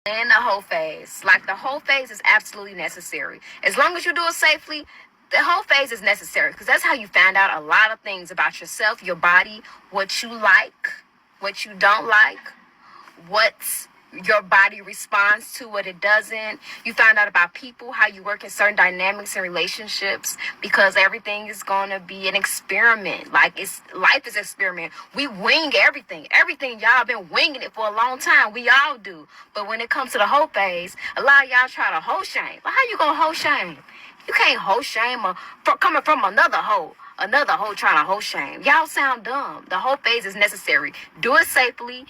And the whole phase. Like the whole phase is absolutely necessary. As long as you do it safely, the whole phase is necessary because that's how you find out a lot of things about yourself, your body, what you like, what you don't like, what your body responds to, what it doesn't. You find out about people, how you work in certain dynamics and relationships, because everything is going to be an experiment. Like, it's life is an experiment. We wing everything. Y'all been winging it for a long time. We all do. But when it comes to the whole phase, a lot of y'all try to hoe shame. But how you gonna hoe shame? You can't hoe shame coming from another hoe. Another hoe trying to hoe shame. Y'all sound dumb. The whole phase is necessary. Do it safely.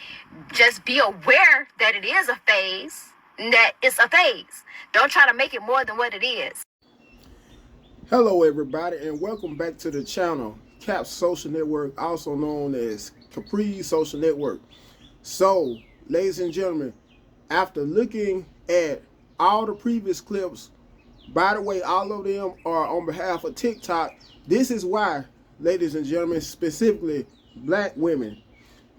Just be aware that it is a phase. That it's a phase. Don't try to make it more than what it is. Hello everybody and welcome back to the channel, Cap Social Network, also known as Capri Social Network. So, ladies and gentlemen, after looking at all the previous clips, by the way, all of them are on behalf of TikTok. This is why, ladies and gentlemen, specifically black women,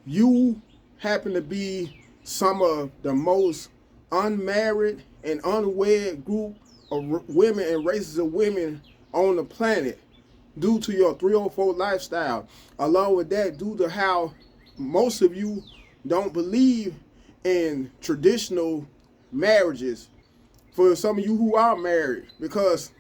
you happen to be some of the most unmarried and unwed group of women and races of women on the planet due to your 304 lifestyle. Along with that, due to how most of you don't believe in traditional marriages. For some of you who are married, because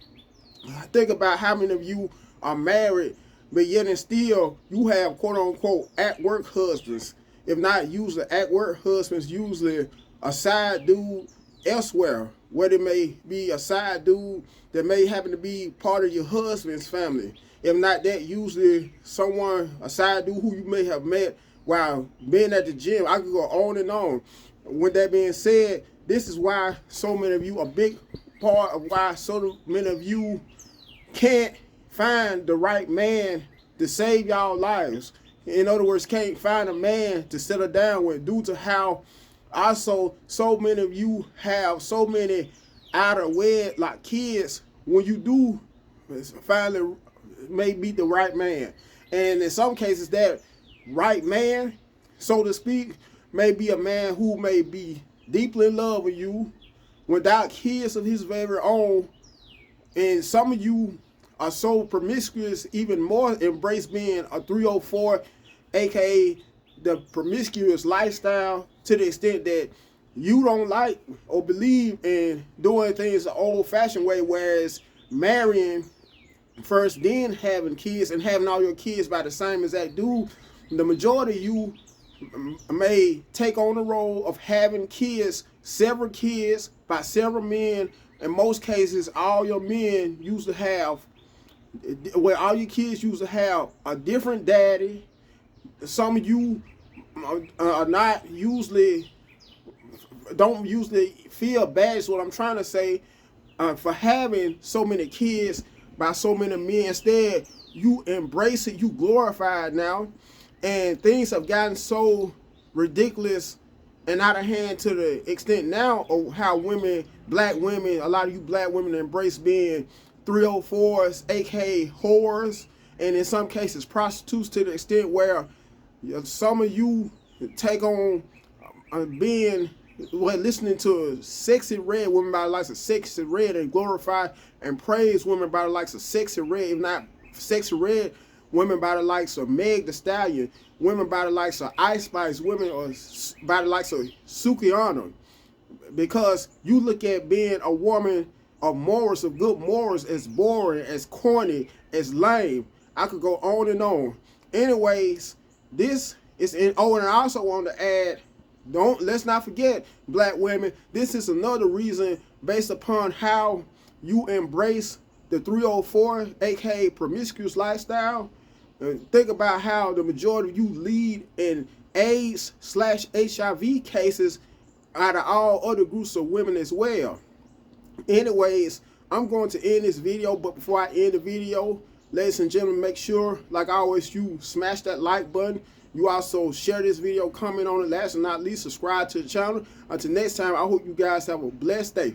think about how many of you are married, but yet and still you have quote unquote at work husbands. If not usually at work husbands, usually a side dude elsewhere, where it may be a side dude that may happen to be part of your husband's family. If not that, usually someone, a side dude who you may have met while being at the gym. I could go on and on. With that being said, this is why so many of you, a big part of why so many of you can't find the right man to save y'all lives. In other words, can't find a man to settle down with due to how also so many of you have so many out of wedlock kids when you do finally may meet the right man. And in some cases that right man, so to speak, may be a man who may be deeply in love with you without kids of his very own. And some of you are so promiscuous, even more embrace being a 304, aka the promiscuous lifestyle, to the extent that you don't like or believe in doing things the old-fashioned way, whereas marrying first, then having kids and having all your kids by the same exact dude. The majority of you may take on the role of having kids, several kids by several men. In most cases, all your men used to have, where all your kids used to have a different daddy. Some of you are not usually, don't usually feel bad, is what I'm trying to say, for having so many kids by so many men. Instead, you embrace it, you glorify it now. And things have gotten so ridiculous and out of hand to the extent now of how women, black women, a lot of you black women embrace being 304s, aka whores, and in some cases prostitutes, to the extent where some of you take on being, listening to Sexy Red, women by the likes of Sexy Red, and glorify and praise women by the likes of Sexy Red, if not Sexy Red, women by the likes of Meg Thee Stallion, women by the likes of Ice Spice, women or by the likes of Sukihana. Because you look at being a woman of morals, of good morals, as boring, as corny, as lame. I could go on and on. Anyways, this is in, oh, and I also want to add, let's not forget, black women, this is another reason based upon how you embrace the 304, aka promiscuous lifestyle. And think about how the majority of you lead in AIDS/HIV cases out of all other groups of women as well. Anyways, I'm going to end this video, but before I end the video, ladies and gentlemen, make sure, like always, you smash that like button. You also share this video, comment on it. Last but not least, subscribe to the channel. Until next time, I hope you guys have a blessed day.